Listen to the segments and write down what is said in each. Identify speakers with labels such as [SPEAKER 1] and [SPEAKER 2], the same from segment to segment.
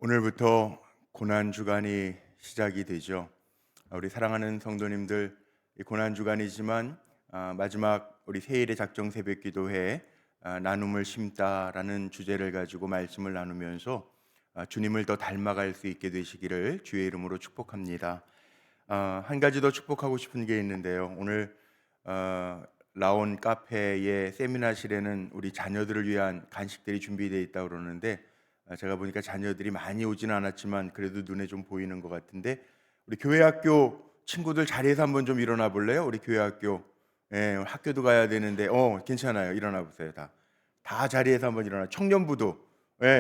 [SPEAKER 1] 오늘부터 고난 주간이 시작이 되죠. 우리 사랑하는 성도님들, 이 고난 주간이지만 마지막 우리 세일의 작정 새벽 기도회 나눔을 심다라는 주제를 가지고 말씀을 나누면서 주님을 더 닮아갈 수 있게 되시기를 주의 이름으로 축복합니다. 한 가지 더 축복하고 싶은 게 있는데요. 오늘 라온 카페의 세미나실에는 우리 자녀들을 위한 간식들이 준비되어 있다고 그러는데 제가 보니까 자녀들이 많이 오지는 않았지만 그래도 눈에 좀 보이는 것 같은데 우리 교회 학교 친구들 자리에서 한번 좀 일어나 볼래요? 우리 교회 학교 학교도 가야 되는데 괜찮아요. 일어나 보세요. 다 자리에서 한번 일어나. 청년부도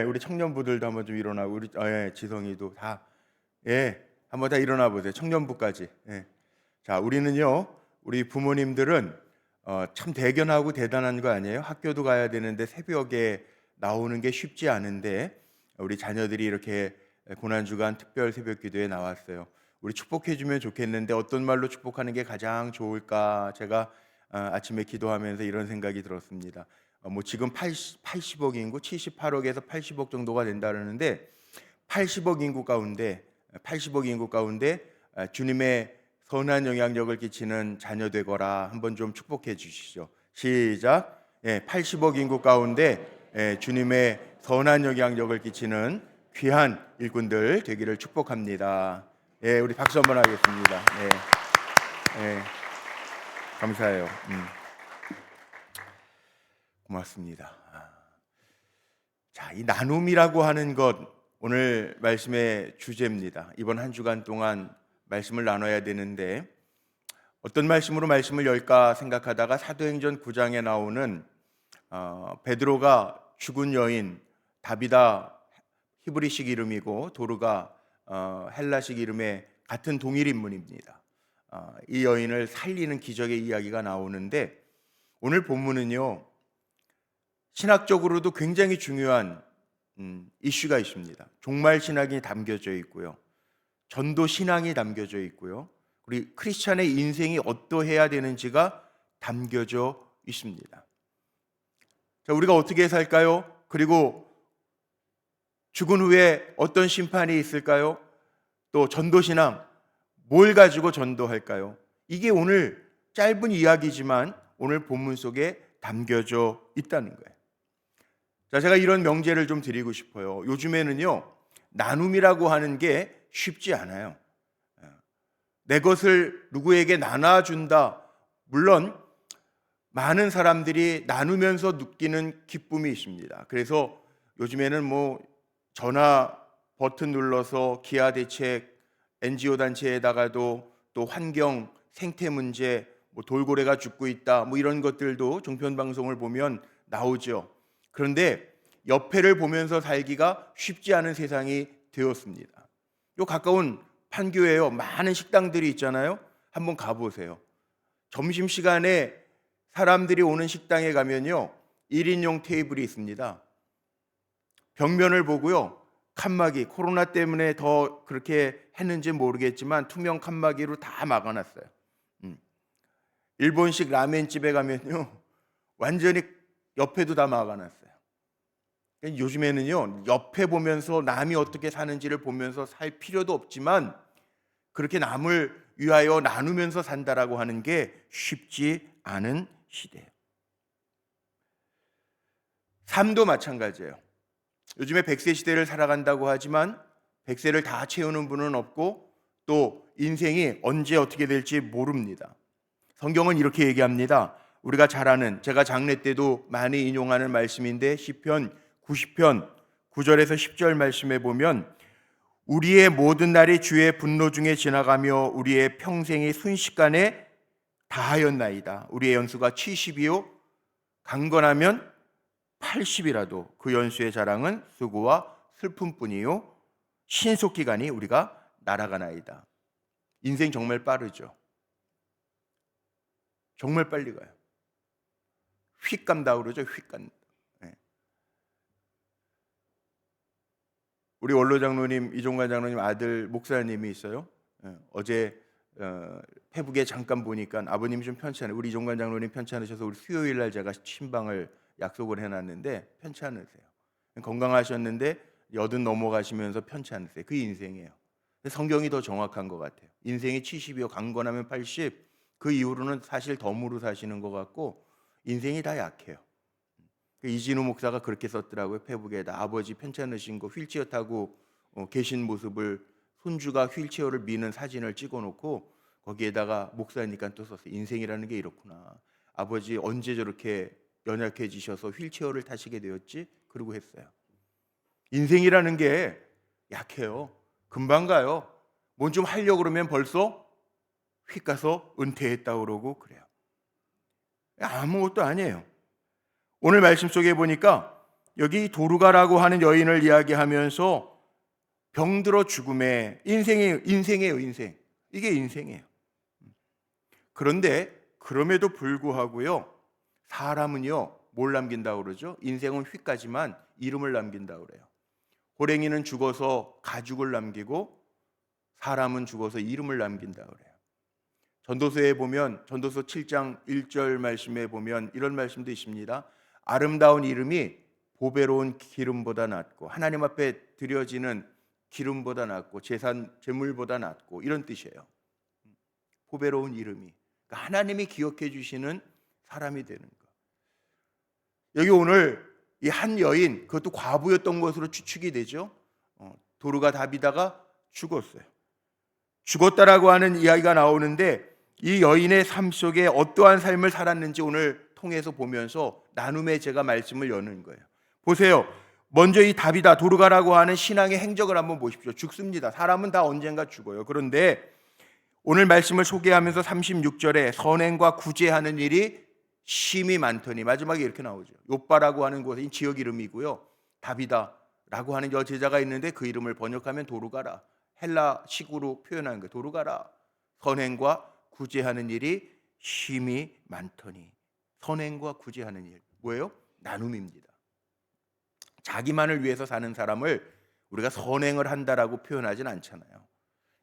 [SPEAKER 1] 우리 청년부들도 한번 좀 일어나고 우리 지성이도 다 한번 다 일어나 보세요. 청년부까지. 자, 우리는요. 우리 부모님들은 참 대견하고 대단한 거 아니에요? 학교도 가야 되는데 새벽에 나오는 게 쉽지 않은데 우리 자녀들이 이렇게 고난주간 특별 새벽 기도에 나왔어요. 우리 축복해 주면 좋겠는데 어떤 말로 축복하는 게 가장 좋을까? 제가 아침에 기도하면서 이런 생각이 들었습니다. 뭐 지금 80억 인구, 78억에서 80억 정도가 된다는데 80억 인구 가운데 주님의 선한 영향력을 끼치는 자녀 되거라. 한번 좀 축복해 주시죠. 시작. 80억 인구 가운데 주님의 선한 영향력을 끼치는 귀한 일꾼들 되기를 축복합니다. 우리 박수 한번 하겠습니다. 감사해요. 고맙습니다. 자, 이 나눔이라고 하는 것 오늘 말씀의 주제입니다. 이번 한 주간 동안 말씀을 나눠야 되는데 어떤 말씀으로 말씀을 열까 생각하다가 사도행전 9장에 나오는 베드로가 죽은 여인, 다비다 히브리식 이름이고 도르가 헬라식 이름의 같은 동일 인물입니다. 이 여인을 살리는 기적의 이야기가 나오는데 오늘 본문은요 신학적으로도 굉장히 중요한 이슈가 있습니다. 종말 신학이 담겨져 있고요, 전도 신앙이 담겨져 있고요, 우리 크리스찬의 인생이 어떠해야 되는지가 담겨져 있습니다. 자, 우리가 어떻게 살까요? 그리고 죽은 후에 어떤 심판이 있을까요? 또 전도신앙, 뭘 가지고 전도할까요? 이게 오늘 짧은 이야기지만 오늘 본문 속에 담겨져 있다는 거예요. 자, 제가 이런 명제를 좀 드리고 싶어요. 요즘에는요, 나눔이라고 하는 게 쉽지 않아요. 내 것을 누구에게 나눠준다. 물론 많은 사람들이 나누면서 느끼는 기쁨이 있습니다. 그래서 요즘에는 뭐 전화 버튼 눌러서 기아 대책 NGO 단체에다가도 또 환경 생태 문제 뭐 돌고래가 죽고 있다 뭐 이런 것들도 종편 방송을 보면 나오죠. 그런데 옆에를 보면서 살기가 쉽지 않은 세상이 되었습니다. 요 가까운 판교에요, 많은 식당들이 있잖아요. 한번 가보세요. 점심시간에 사람들이 오는 식당에 가면요 1인용 테이블이 있습니다. 벽면을 보고요 칸막이, 코로나 때문에 더 그렇게 했는지 모르겠지만 투명 칸막이로 다 막아놨어요. 일본식 라멘집에 가면요 완전히 옆에도 다 막아놨어요. 요즘에는요 옆에 보면서 남이 어떻게 사는지를 보면서 살 필요도 없지만 그렇게 남을 위하여 나누면서 산다라고 하는 게 쉽지 않은 시대예요. 삶도 마찬가지예요. 요즘에 100세 시대를 살아간다고 하지만 100세를 다 채우는 분은 없고 또 인생이 언제 어떻게 될지 모릅니다. 성경은 이렇게 얘기합니다. 우리가 잘 아는, 제가 장례 때도 많이 인용하는 말씀인데 시편 90편 9절에서 10절 말씀에 보면 우리의 모든 날이 주의 분노 중에 지나가며 우리의 평생이 순식간에 다하였나이다. 우리의 연수가 70이요 강건하면 80이라도 그 연수의 자랑은 수고와 슬픔뿐이요 신속기간이 우리가 날아가나이다. 인생 정말 빠르죠. 정말 빨리 가요. 휙 간다 그러죠. 휙 간다. 우리 원로 장로님, 이종관 장로님 아들 목사님이 있어요. 어제 페북에 잠깐 보니까 아버님이 좀 편치 않으세요. 우리 이종관 장로님 편치 않으셔서 우리 수요일 날 제가 친방을 약속을 해놨는데 편치 않으세요. 건강하셨는데 여든 넘어가시면서 편치 않으세요. 그 인생이에요. 성경이 더 정확한 것 같아요. 인생이 70이요 강건하면 80. 그 이후로는 사실 덤으로 사시는 것 같고 인생이 다 약해요. 이진우 목사가 그렇게 썼더라고요. 페북에다 아버지 편찮으신 거 휠체어 타고 계신 모습을 손주가 휠체어를 미는 사진을 찍어놓고 거기에다가 목사니까 또 썼어요. 인생이라는 게 이렇구나. 아버지 언제 저렇게 연약해지셔서 휠체어를 타시게 되었지? 그러고 했어요. 인생이라는 게 약해요. 금방 가요. 뭔 좀 하려고 그러면 벌써 휙 가서 은퇴했다 그러고 그래요. 아무것도 아니에요. 오늘 말씀 속에 보니까 여기 도르가라고 하는 여인을 이야기하면서 병들어 죽음에 인생이에요. 인생. 이게 인생이에요. 그런데 그럼에도 불구하고요. 사람은요. 뭘 남긴다고 그러죠? 인생은 휙가지만 이름을 남긴다고 그래요. 호랭이는 죽어서 가죽을 남기고 사람은 죽어서 이름을 남긴다고 그래요. 전도서에 보면 전도서 7장 1절 말씀에 보면 이런 말씀도 있습니다. 아름다운 이름이 보배로운 기름보다 낫고 하나님 앞에 드려지는 기름보다 낫고 제물보다 낫고 이런 뜻이에요. 보배로운 이름이 그러니까 하나님이 기억해 주시는 사람이 되는 것. 여기 오늘 이 한 여인 그것도 과부였던 것으로 추측이 되죠. 도르가 다비다가 죽었어요. 죽었다라고 하는 이야기가 나오는데 이 여인의 삶 속에 어떠한 삶을 살았는지 오늘 통해서 보면서 나눔에 제가 말씀을 여는 거예요. 보세요. 먼저 이 다비다 도르가라고 하는 신앙의 행적을 한번 보십시오. 죽습니다. 사람은 다 언젠가 죽어요. 그런데 오늘 말씀을 소개하면서 36절에 선행과 구제하는 일이 심이 많더니 마지막에 이렇게 나오죠. 요빠라고 하는 곳은 지역 이름이고요. 다비다라고 하는 여제자가 있는데 그 이름을 번역하면 도르가라. 헬라식으로 표현한 거예요. 도르가라. 선행과 구제하는 일이 심이 많더니. 선행과 구제하는 일 뭐예요? 나눔입니다. 자기만을 위해서 사는 사람을 우리가 선행을 한다라고 표현하진 않잖아요.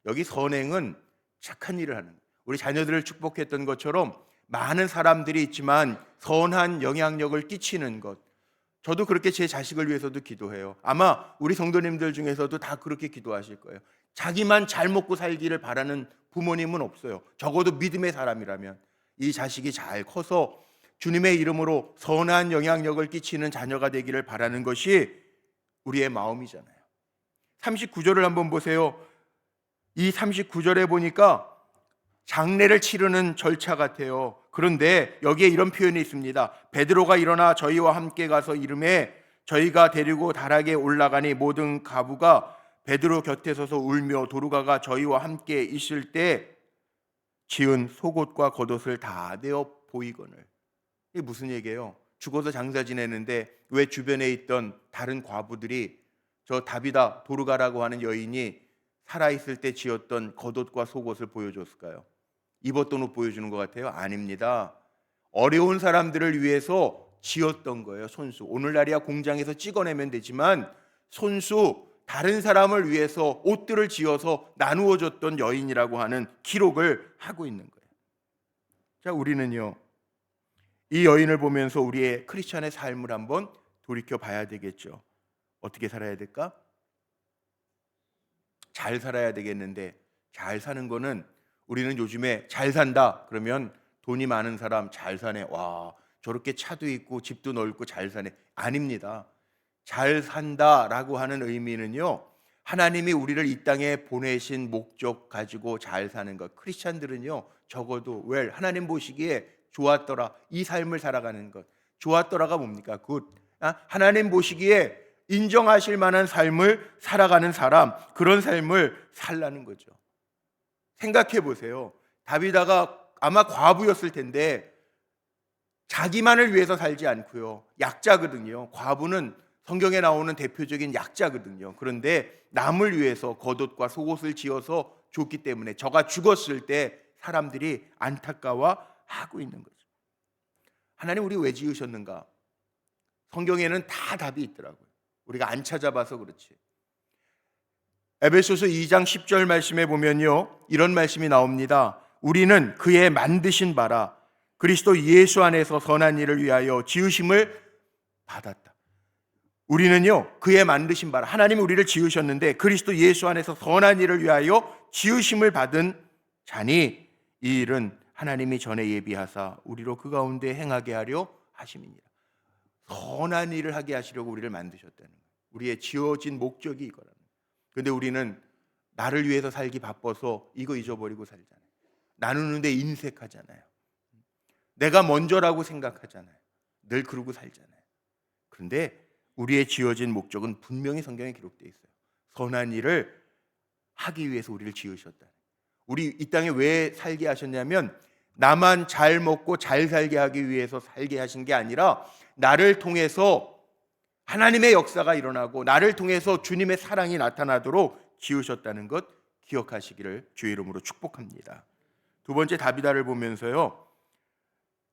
[SPEAKER 1] 여기 선행은 착한 일을 하는 거예요. 우리 자녀들을 축복했던 것처럼 많은 사람들이 있지만 선한 영향력을 끼치는 것. 저도 그렇게 제 자식을 위해서도 기도해요. 아마 우리 성도님들 중에서도 다 그렇게 기도하실 거예요. 자기만 잘 먹고 살기를 바라는 부모님은 없어요. 적어도 믿음의 사람이라면 이 자식이 잘 커서 주님의 이름으로 선한 영향력을 끼치는 자녀가 되기를 바라는 것이 우리의 마음이잖아요. 39절을 한번 보세요. 이 39절에 보니까 장례를 치르는 절차 같아요. 그런데 여기에 이런 표현이 있습니다. 베드로가 일어나 저희와 함께 가서 이르매 저희가 데리고 다락에 올라가니 모든 가부가 베드로 곁에 서서 울며 도르가가 저희와 함께 있을 때 지은 속옷과 겉옷을 다 내어 보이거늘. 이게 무슨 얘기예요? 죽어서 장사 지내는데 왜 주변에 있던 다른 과부들이 저 다비다 도르가라고 하는 여인이 살아있을 때 지었던 겉옷과 속옷을 보여줬을까요? 입었던 옷 보여주는 것 같아요? 아닙니다. 어려운 사람들을 위해서 지었던 거예요. 손수. 오늘날이야 공장에서 찍어내면 되지만 손수 다른 사람을 위해서 옷들을 지어서 나누어 줬던 여인이라고 하는 기록을 하고 있는 거예요. 자, 우리는요. 이 여인을 보면서 우리의 크리스천의 삶을 한번 돌이켜 봐야 되겠죠. 어떻게 살아야 될까? 잘 살아야 되겠는데 잘 사는 거는 우리는 요즘에 잘 산다 그러면 돈이 많은 사람 잘 사네. 와, 저렇게 차도 있고 집도 넓고 잘 사네. 아닙니다. 잘 산다라고 하는 의미는요. 하나님이 우리를 이 땅에 보내신 목적 가지고 잘 사는 것. 크리스찬들은요. 적어도 하나님 보시기에 좋았더라. 이 삶을 살아가는 것. 좋았더라가 뭡니까? 굿. 하나님 보시기에 인정하실 만한 삶을 살아가는 사람. 그런 삶을 살라는 거죠. 생각해 보세요. 다비다가 아마 과부였을 텐데 자기만을 위해서 살지 않고요. 약자거든요. 과부는 성경에 나오는 대표적인 약자거든요. 그런데 남을 위해서 겉옷과 속옷을 지어서 줬기 때문에 저가 죽었을 때 사람들이 안타까워하고 있는 거죠. 하나님 우리 왜 지으셨는가? 성경에는 다 답이 있더라고요. 우리가 안 찾아봐서 그렇지. 에베소서 2장 10절 말씀에 보면요. 이런 말씀이 나옵니다. 우리는 그의 만드신 바라 그리스도 예수 안에서 선한 일을 위하여 지으심을 받았다. 우리는요, 그의 만드신 바라, 하나님이 우리를 지으셨는데 그리스도 예수 안에서 선한 일을 위하여 지으심을 받은 자니 이 일은 하나님이 전에 예비하사 우리로 그 가운데 행하게 하려 하심이니라. 선한 일을 하게 하시려고 우리를 만드셨다는 거예요. 우리의 지어진 목적이 이거라는 거예요. 그런데 우리는 나를 위해서 살기 바빠서 이거 잊어버리고 살잖아요. 나누는데 인색하잖아요. 내가 먼저라고 생각하잖아요. 늘 그러고 살잖아요. 그런데 우리의 지어진 목적은 분명히 성경에 기록되어 있어요. 선한 일을 하기 위해서 우리를 지으셨다. 우리 이 땅에 왜 살게 하셨냐면 나만 잘 먹고 잘 살게 하기 위해서 살게 하신 게 아니라 나를 통해서 하나님의 역사가 일어나고 나를 통해서 주님의 사랑이 나타나도록 지으셨다는 것 기억하시기를 주의 이름으로 축복합니다. 두 번째, 다비다를 보면서요,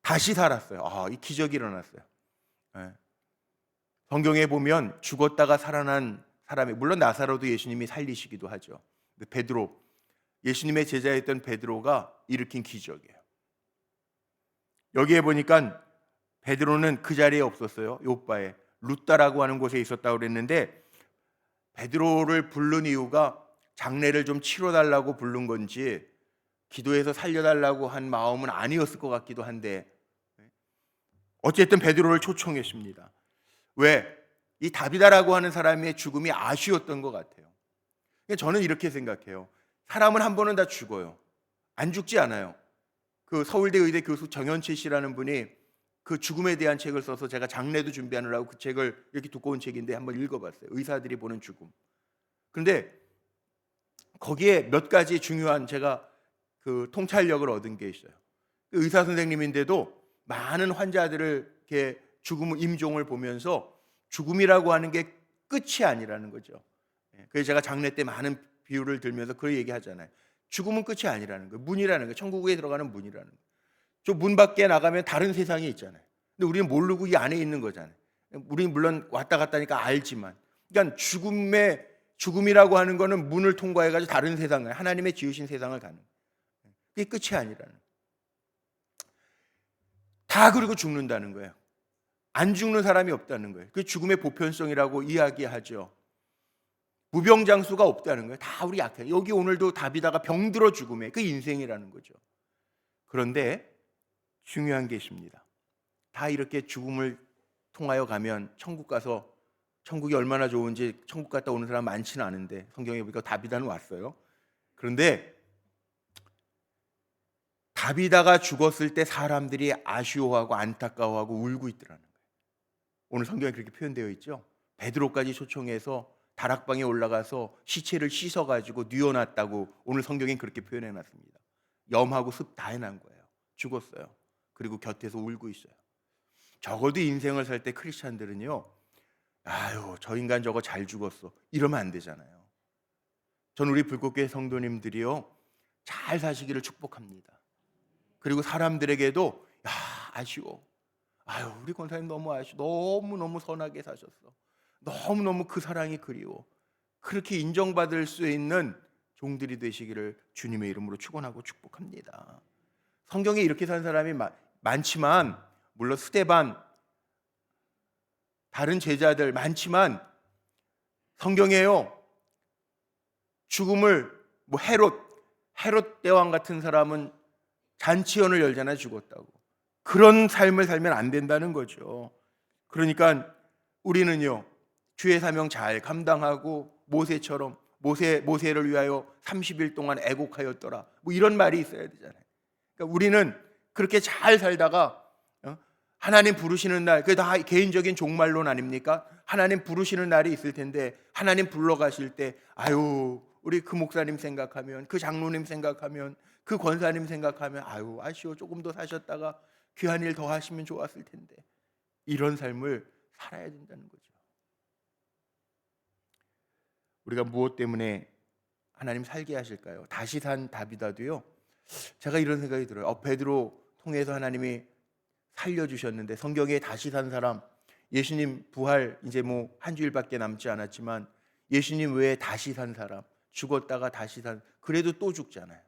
[SPEAKER 1] 다시 살았어요. 이 기적이 일어났어요. 성경에 보면 죽었다가 살아난 사람이, 물론 나사로도 예수님이 살리시기도 하죠. 베드로, 예수님의 제자였던 베드로가 일으킨 기적이에요. 여기에 보니까 베드로는 그 자리에 없었어요. 요바에 루다라고 하는 곳에 있었다고 그랬는데, 베드로를 부른 이유가 장례를 좀 치러달라고 부른 건지 기도해서 살려달라고 한 마음은 아니었을 것 같기도 한데, 어쨌든 베드로를 초청했습니다. 왜? 이 다비다라고 하는 사람의 죽음이 아쉬웠던 것 같아요. 저는 이렇게 생각해요. 사람은 한 번은 다 죽어요. 안 죽지 않아요. 그 서울대 의대 교수 정현채 씨라는 분이 그 죽음에 대한 책을 써서 제가 장례도 준비하느라고 그 책을, 이렇게 두꺼운 책인데 한번 읽어봤어요. 의사들이 보는 죽음. 그런데 거기에 몇 가지 중요한, 제가 그 통찰력을 얻은 게 있어요. 의사 선생님인데도 많은 환자들을 이렇게 죽음 임종을 보면서 죽음이라고 하는 게 끝이 아니라는 거죠. 그래서 제가 장례 때 많은 비유를 들면서 그 얘기하잖아요. 죽음은 끝이 아니라는 거예요. 문이라는 거예요. 천국에 들어가는 문이라는 거예요. 저 문 밖에 나가면 다른 세상이 있잖아요. 근데 우리는 모르고 이 안에 있는 거잖아요. 우리는 물론 왔다 갔다 하니까 알지만, 그러니까 죽음이라고 하는 거는 문을 통과해 가지고 다른 세상을, 하나님의 지으신 세상을 가는 거예요. 그게 끝이 아니라는 거예요. 다 그리고 죽는다는 거예요. 안 죽는 사람이 없다는 거예요. 그 죽음의 보편성이라고 이야기하죠. 무병장수가 없다는 거예요. 다 우리 약해. 여기 오늘도 다비다가 병들어 죽음에, 그 인생이라는 거죠. 그런데 중요한 게 있습니다. 다 이렇게 죽음을 통하여 가면 천국 가서, 천국이 얼마나 좋은지 천국 갔다 오는 사람 많지는 않은데, 성경에 보니까 다비다는 왔어요. 그런데 다비다가 죽었을 때 사람들이 아쉬워하고 안타까워하고 울고 있더라는 거예요. 오늘 성경에 그렇게 표현되어 있죠. 베드로까지 초청해서 다락방에 올라가서 시체를 씻어가지고 뉘어놨다고 오늘 성경엔 그렇게 표현해놨습니다. 염하고 습 다 해난 거예요. 죽었어요. 그리고 곁에서 울고 있어요. 적어도 인생을 살 때 크리스찬들은요, 아유 저 인간 저거 잘 죽었어, 이러면 안 되잖아요. 전 우리 불꽃교회 성도님들이요, 잘 사시기를 축복합니다. 그리고 사람들에게도 야 아쉬워, 아유 우리 권사님 너무 아쉬워, 너무너무 선하게 사셨어, 너무너무 그 사랑이 그리워, 그렇게 인정받을 수 있는 종들이 되시기를 주님의 이름으로 축원하고 축복합니다. 성경에 이렇게 산 사람이 많지만, 물론 스데반, 다른 제자들 많지만, 성경에요 죽음을, 헤롯 대왕 같은 사람은 잔치연을 열잖아요. 죽었다고. 그런 삶을 살면 안 된다는 거죠. 그러니까 우리는요, 주의 사명 잘 감당하고 모세처럼 모세를 위하여 30일 동안 애곡하였더라, 이런 말이 있어야 되잖아요. 그러니까 우리는 그렇게 잘 살다가 하나님 부르시는 날, 그게 다 개인적인 종말론 아닙니까? 하나님 부르시는 날이 있을 텐데, 하나님 불러가실 때 아유 우리 그 목사님 생각하면, 그 장로님 생각하면, 그 권사님 생각하면 아유 아쉬워, 조금 더 사셨다가 귀한 일 더 하시면 좋았을 텐데, 이런 삶을 살아야 된다는 거죠. 우리가 무엇 때문에 하나님 살게 하실까요? 다시 산 다비다도요, 제가 이런 생각이 들어요. 베드로 통해서 하나님이 살려주셨는데, 성경에 다시 산 사람, 예수님 부활 이제 한 주일밖에 남지 않았지만 예수님 외에 다시 산 사람, 죽었다가 다시 산, 그래도 또 죽잖아요.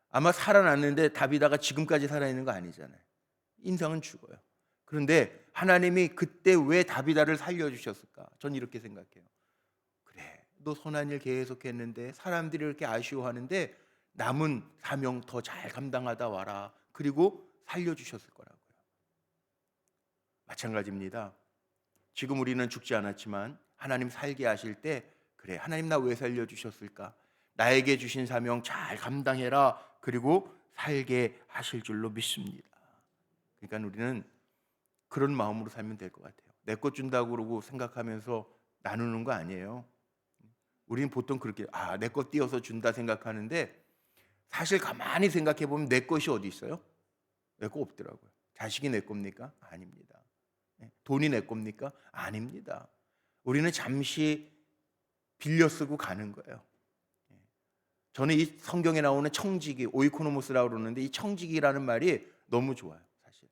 [SPEAKER 1] 아마 살아났는데 다비다가 지금까지 살아있는 거 아니잖아요. 인생은 죽어요. 그런데 하나님이 그때 왜 다비다를 살려주셨을까? 전 이렇게 생각해요. 그래, 너 선한 일 계속했는데 사람들이 이렇게 아쉬워하는데 남은 사명 더 잘 감당하다 와라. 그리고 살려주셨을 거라고요. 마찬가지입니다. 지금 우리는 죽지 않았지만 하나님 살게 하실 때, 그래, 하나님 나 왜 살려주셨을까? 나에게 주신 사명 잘 감당해라. 그리고 살게 하실 줄로 믿습니다. 그러니까 우리는 그런 마음으로 살면 될 것 같아요. 내 것 준다고 그러고 생각하면서 나누는 거 아니에요. 우리는 보통 그렇게 내 것 띄어서 준다 생각하는데, 사실 가만히 생각해 보면 내 것이 어디 있어요? 내 거 없더라고요. 자식이 내 겁니까? 아닙니다. 돈이 내 겁니까? 아닙니다. 우리는 잠시 빌려 쓰고 가는 거예요. 저는 이 성경에 나오는 청지기, 오이코노모스라고 그러는데, 이 청지기라는 말이 너무 좋아요. 사실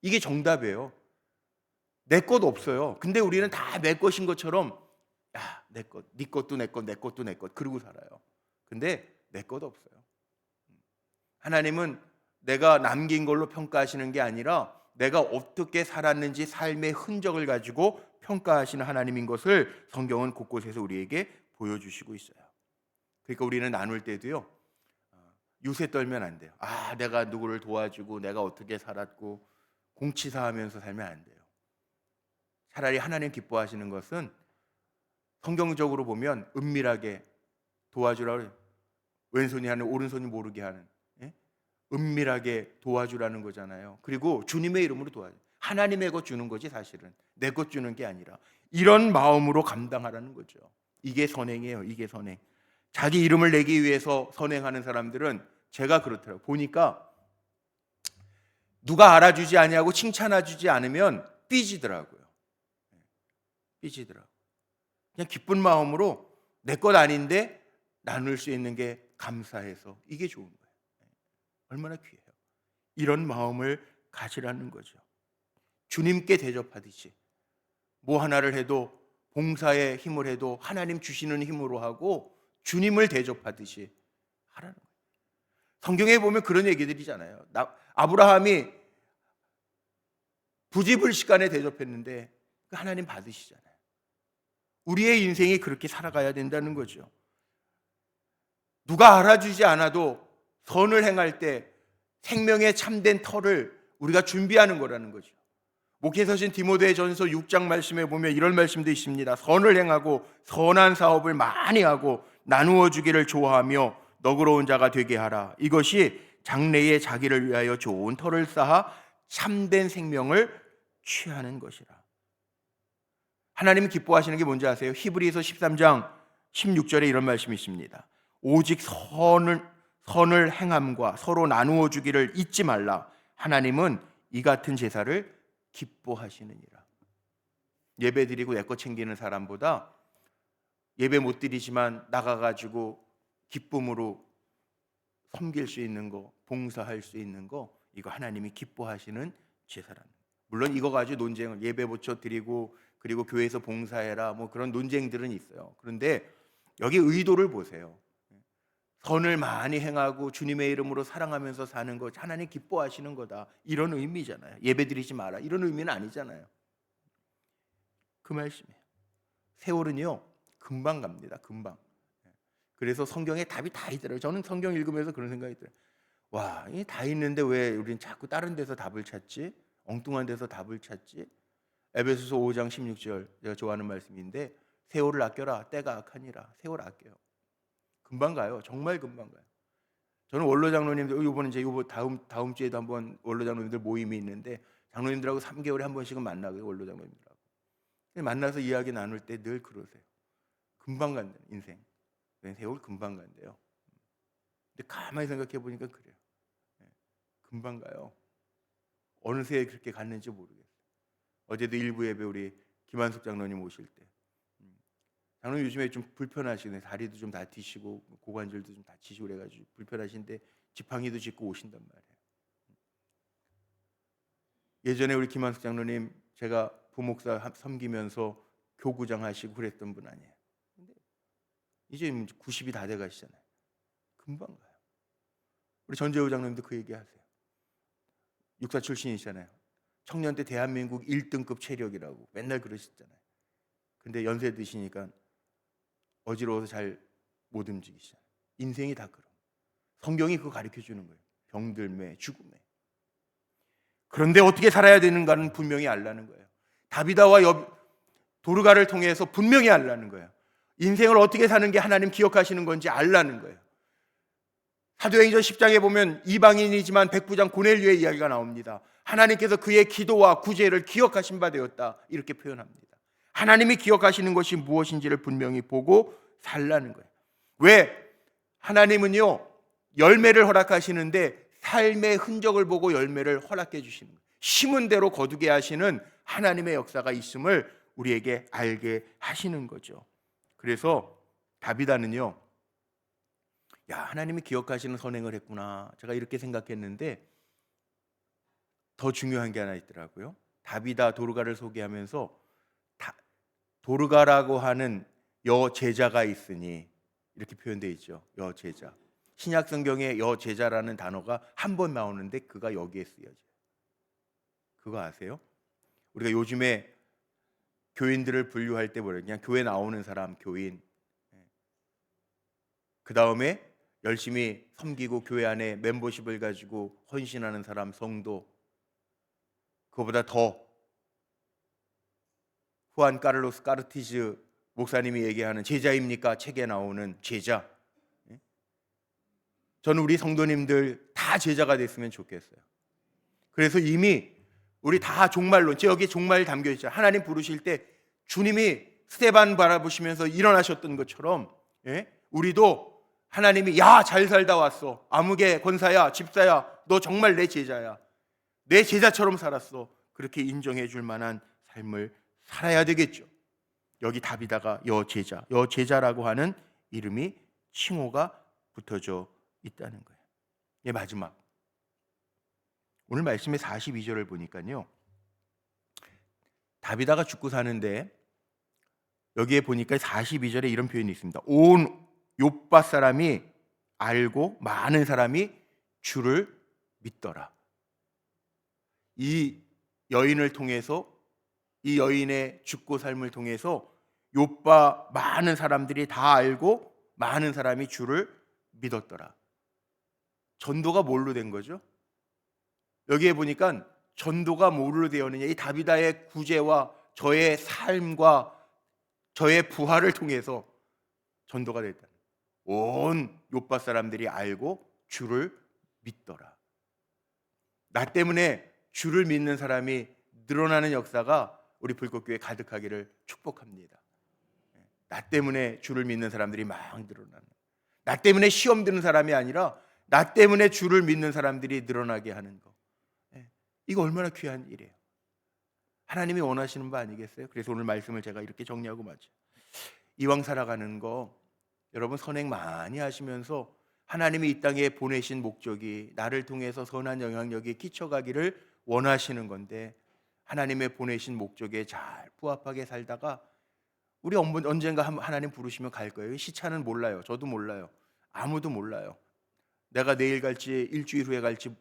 [SPEAKER 1] 이게 정답이에요. 내 것 없어요. 근데 우리는 다 내 것인 것처럼, 내 것, 네 것도 내 것, 내 것도 내 것, 그러고 살아요. 근데 내 것 없어요. 하나님은 내가 남긴 걸로 평가하시는 게 아니라 내가 어떻게 살았는지 삶의 흔적을 가지고 평가하시는 하나님인 것을 성경은 곳곳에서 우리에게 보여주시고 있어요. 그러니까 우리는 나눌 때도요, 유세 떨면 안 돼요. 내가 누구를 도와주고 내가 어떻게 살았고 공치사하면서 살면 안 돼요. 차라리 하나님 기뻐하시는 것은 성경적으로 보면 은밀하게 도와주라, 왼손이 하는 오른손이 모르게 하는, 은밀하게 도와주라는 거잖아요. 그리고 주님의 이름으로 도와줘. 하나님의 것 주는 거지, 사실은 내 것 주는 게 아니라 이런 마음으로 감당하라는 거죠. 이게 선행이에요. 이게 선행. 자기 이름을 내기 위해서 선행하는 사람들은, 제가 그렇더라고요. 보니까 누가 알아주지 아니하고 칭찬해주지 않으면 삐지더라고요. 삐지더라고요. 그냥 기쁜 마음으로 내 것 아닌데 나눌 수 있는 게 감사해서, 이게 좋은 거예요. 얼마나 귀해요. 이런 마음을 가지라는 거죠. 주님께 대접하듯이 뭐 하나를 해도, 봉사에 힘을 해도 하나님 주시는 힘으로 하고 주님을 대접하듯이 하라는 거예요. 성경에 보면 그런 얘기들이잖아요. 아브라함이 부지불식간에 대접했는데 하나님 받으시잖아요. 우리의 인생이 그렇게 살아가야 된다는 거죠. 누가 알아주지 않아도 선을 행할 때 생명의 참된 터를 우리가 준비하는 거라는 거죠. 목회서신 디모데전서 6장 말씀에 보면 이런 말씀도 있습니다. 선을 행하고 선한 사업을 많이 하고 나누어 주기를 좋아하며 너그러운 자가 되게 하라. 이것이 장래에 자기를 위하여 좋은 터를 쌓아 참된 생명을 취하는 것이라. 하나님이 기뻐하시는 게 뭔지 아세요? 히브리서 13장 16절에 이런 말씀이 있습니다. 오직 선을 행함과 서로 나누어 주기를 잊지 말라. 하나님은 이 같은 제사를 기뻐하시느니라. 예배 드리고 내 거 챙기는 사람보다 예배 못 드리지만 나가가지고 기쁨으로 섬길 수 있는 거, 봉사할 수 있는 거, 이거 하나님이 기뻐하시는 제사라는 거예요. 물론 이거 가지고 논쟁을, 예배 모쳐 드리고 그리고 교회에서 봉사해라, 뭐 그런 논쟁들은 있어요. 그런데 여기 의도를 보세요. 선을 많이 행하고 주님의 이름으로 사랑하면서 사는 것, 하나님 기뻐하시는 거다, 이런 의미잖아요. 예배 드리지 마라, 이런 의미는 아니잖아요. 그 말씀이에요. 세월은요 금방 갑니다. 금방. 그래서 성경에 답이 다 있더라고요. 저는 성경 읽으면서 그런 생각이 들어요. 와, 이 다 있는데 왜 우리는 자꾸 다른 데서 답을 찾지? 엉뚱한 데서 답을 찾지? 에베소서 5장 16절, 제가 좋아하는 말씀인데, 세월을 아껴라, 때가 악하니라. 세월 아껴요. 금방 가요. 정말 금방 가요. 저는 원로 장로님들, 이번에 이제 다음 주에도 한번 원로 장로님들 모임이 있는데, 장로님들하고 3개월에 한 번씩은 만나고요. 원로 장로님들하고 만나서 이야기 나눌 때 늘 그러세요. 금방 간다, 인생. 세월 금방 간대요. 근데 가만히 생각해 보니까 그래요. 금방 가요. 어느새 그렇게 갔는지 모르겠어요. 어제도 일부 예배 우리 김한숙 장로님 오실 때, 장로님 요즘에 좀 불편하시네. 다리도 좀 다치시고 고관절도 좀 다치시고 그래가지고 불편하신데 지팡이도 짚고 오신단 말이에요. 예전에 우리 김한숙 장로님 제가 부목사 섬기면서 교구장 하시고 그랬던 분 아니에요. 근데 이제 90이 다 돼가시잖아요. 금방 가요. 우리 전재우 장로님도 그 얘기하세요. 육사 출신이시잖아요. 청년 때 대한민국 1등급 체력이라고 맨날 그러셨잖아요. 근데 연세 드시니까 어지러워서 잘 못 움직이시잖아요. 인생이 다 그런. 성경이 그거 가르쳐 주는 거예요. 병들매, 죽음에. 그런데 어떻게 살아야 되는가는 분명히 알라는 거예요. 다비다와 도르가를 통해서 분명히 알라는 거예요. 인생을 어떻게 사는 게 하나님 기억하시는 건지 알라는 거예요. 사도행전 10장에 보면 이방인이지만 백부장 고넬료의 이야기가 나옵니다. 하나님께서 그의 기도와 구제를 기억하신 바 되었다, 이렇게 표현합니다. 하나님이 기억하시는 것이 무엇인지를 분명히 보고 살라는 거예요. 왜? 하나님은요, 열매를 허락하시는데 삶의 흔적을 보고 열매를 허락해 주시는 거예요. 심은 대로 거두게 하시는 하나님의 역사가 있음을 우리에게 알게 하시는 거죠. 그래서 다비다는요, 야, 하나님이 기억하시는 선행을 했구나, 제가 이렇게 생각했는데 더 중요한 게 하나 있더라고요. 다비다 도르가를 소개하면서 도르가라고 하는 여제자가 있으니, 이렇게 표현되어 있죠. 여제자. 신약 성경에 여제자라는 단어가 한 번 나오는데 그가 여기에 쓰여져요. 그거 아세요? 우리가 요즘에 교인들을 분류할 때 뭐래요? 그냥 교회 나오는 사람, 교인. 그 다음에 열심히 섬기고 교회 안에 멤버십을 가지고 헌신하는 사람, 성도. 그거보다 더 후안 카를로스 까르티즈 목사님이 얘기하는 제자입니까? 책에 나오는 제자. 저는 우리 성도님들 다 제자가 됐으면 좋겠어요. 그래서 이미 우리 다 종말론, 여기 종말 담겨 있잖아요. 하나님 부르실 때 주님이 스데반 바라보시면서 일어나셨던 것처럼, 우리도 하나님이 야, 잘 살다 왔어, 아무개 권사야, 집사야, 너 정말 내 제자야, 내 제자처럼 살았어, 그렇게 인정해 줄 만한 삶을 살아야 되겠죠. 여기 다비다가 여제자라고 하는 이름이, 칭호가 붙어져 있다는 거예요. 마지막 오늘 말씀의 42절을 보니까요, 다비다가 죽고 사는데 여기에 보니까 42절에 이런 표현이 있습니다. 온 욥바 사람이 알고 많은 사람이 주를 믿더라. 이 여인을 통해서, 이 여인의 죽고 삶을 통해서 욥바 많은 사람들이 다 알고 많은 사람이 주를 믿었더라. 전도가 뭘로 된 거죠? 여기에 보니까 전도가 뭘로 되었느냐, 이 다비다의 구제와 저의 삶과 저의 부활을 통해서 전도가 됐다. 온 욥바 사람들이 알고 주를 믿더라. 나 때문에 주를 믿는 사람이 늘어나는 역사가 우리 불꽃교회 가득하기를 축복합니다. 나 때문에 주를 믿는 사람들이 막 늘어나는, 나 때문에 시험 드는 사람이 아니라 나 때문에 주를 믿는 사람들이 늘어나게 하는 거, 이거 얼마나 귀한 일이에요. 하나님이 원하시는 바 아니겠어요? 그래서 오늘 말씀을 제가 이렇게 정리하고 마쳐. 이왕 살아가는 거 여러분 선행 많이 하시면서 하나님이 이 땅에 보내신 목적이 나를 통해서 선한 영향력이 끼쳐가기를 원하시는 건데, 하나님의 보내신 목적에 잘 부합하게 살다가 우리 언젠가 하나님 부르시면 갈 거예요. 시차는 몰라요. 저도 몰라요. 아무도 몰라요. 내가 내일 갈지 일주일 후에 갈지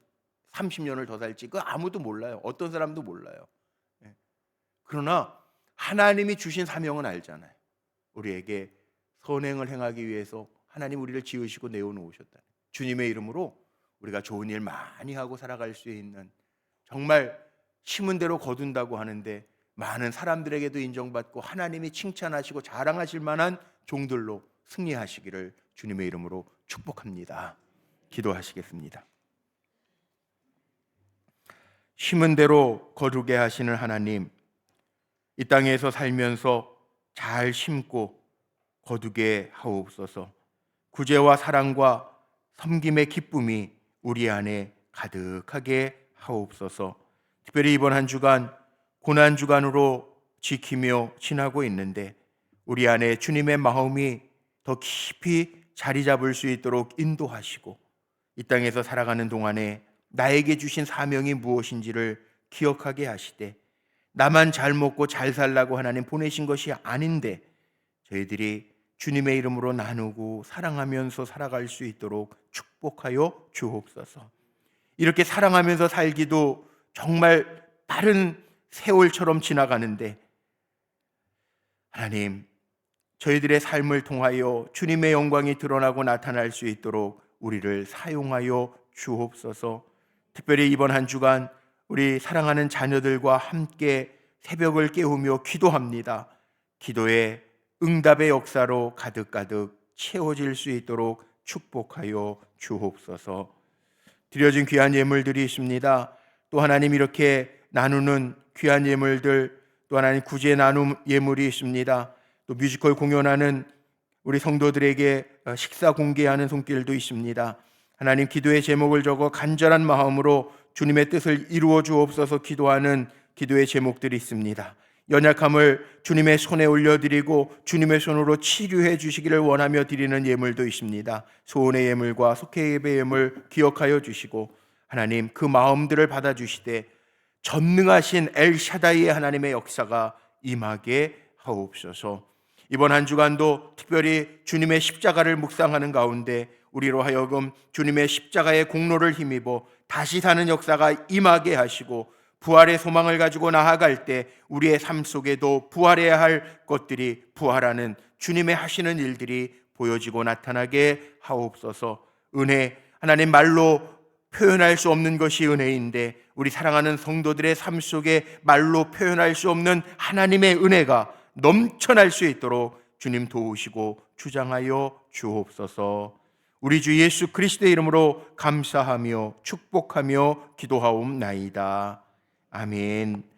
[SPEAKER 1] 30년을 더 살지, 그거 아무도 몰라요. 어떤 사람도 몰라요. 그러나 하나님이 주신 사명은 알잖아요. 우리에게 선행을 행하기 위해서 하나님 우리를 지으시고 내어놓으셨다. 주님의 이름으로 우리가 좋은 일 많이 하고 살아갈 수 있는, 정말 심은 대로 거둔다고 하는데 많은 사람들에게도 인정받고 하나님이 칭찬하시고 자랑하실 만한 종들로 승리하시기를 주님의 이름으로 축복합니다. 기도하시겠습니다. 심은 대로 거두게 하시는 하나님, 이 땅에서 살면서 잘 심고 거두게 하옵소서. 구제와 사랑과 섬김의 기쁨이 우리 안에 가득하게 하옵소서. 특별히 이번 한 주간 고난 주간으로 지키며 지나고 있는데 우리 안에 주님의 마음이 더 깊이 자리 잡을 수 있도록 인도하시고, 이 땅에서 살아가는 동안에 나에게 주신 사명이 무엇인지를 기억하게 하시되, 나만 잘 먹고 잘 살라고 하나님 보내신 것이 아닌데 저희들이 주님의 이름으로 나누고 사랑하면서 살아갈 수 있도록 축복하여 주옵소서. 이렇게 사랑하면서 살기도 정말 빠른 세월처럼 지나가는데 하나님, 저희들의 삶을 통하여 주님의 영광이 드러나고 나타날 수 있도록 우리를 사용하여 주옵소서. 특별히 이번 한 주간 우리 사랑하는 자녀들과 함께 새벽을 깨우며 기도합니다. 기도의 응답의 역사로 가득가득 채워질 수 있도록 축복하여 주옵소서. 드려진 귀한 예물들이 있습니다. 또 하나님 이렇게 나누는 귀한 예물들, 또 하나님 구제 나눔 예물이 있습니다. 또 뮤지컬 공연하는 우리 성도들에게 식사 공개하는 손길도 있습니다. 하나님, 기도의 제목을 적어 간절한 마음으로 주님의 뜻을 이루어 주옵소서 기도하는 기도의 제목들이 있습니다. 연약함을 주님의 손에 올려드리고 주님의 손으로 치료해 주시기를 원하며 드리는 예물도 있습니다. 소원의 예물과 속회 예배 예물 기억하여 주시고 하나님, 그 마음들을 받아주시되 전능하신 엘샤다이의 하나님의 역사가 임하게 하옵소서. 이번 한 주간도 특별히 주님의 십자가를 묵상하는 가운데 우리로 하여금 주님의 십자가의 공로를 힘입어 다시 사는 역사가 임하게 하시고 부활의 소망을 가지고 나아갈 때 우리의 삶 속에도 부활해야 할 것들이 부활하는 주님의 하시는 일들이 보여지고 나타나게 하옵소서. 은혜, 하나님 말로 표현할 수 없는 것이 은혜인데 우리 사랑하는 성도들의 삶 속에 말로 표현할 수 없는 하나님의 은혜가 넘쳐날 수 있도록 주님 도우시고 주장하여 주옵소서. 우리 주 예수 그리스도의 이름으로 감사하며 축복하며 기도하옵나이다. 아멘.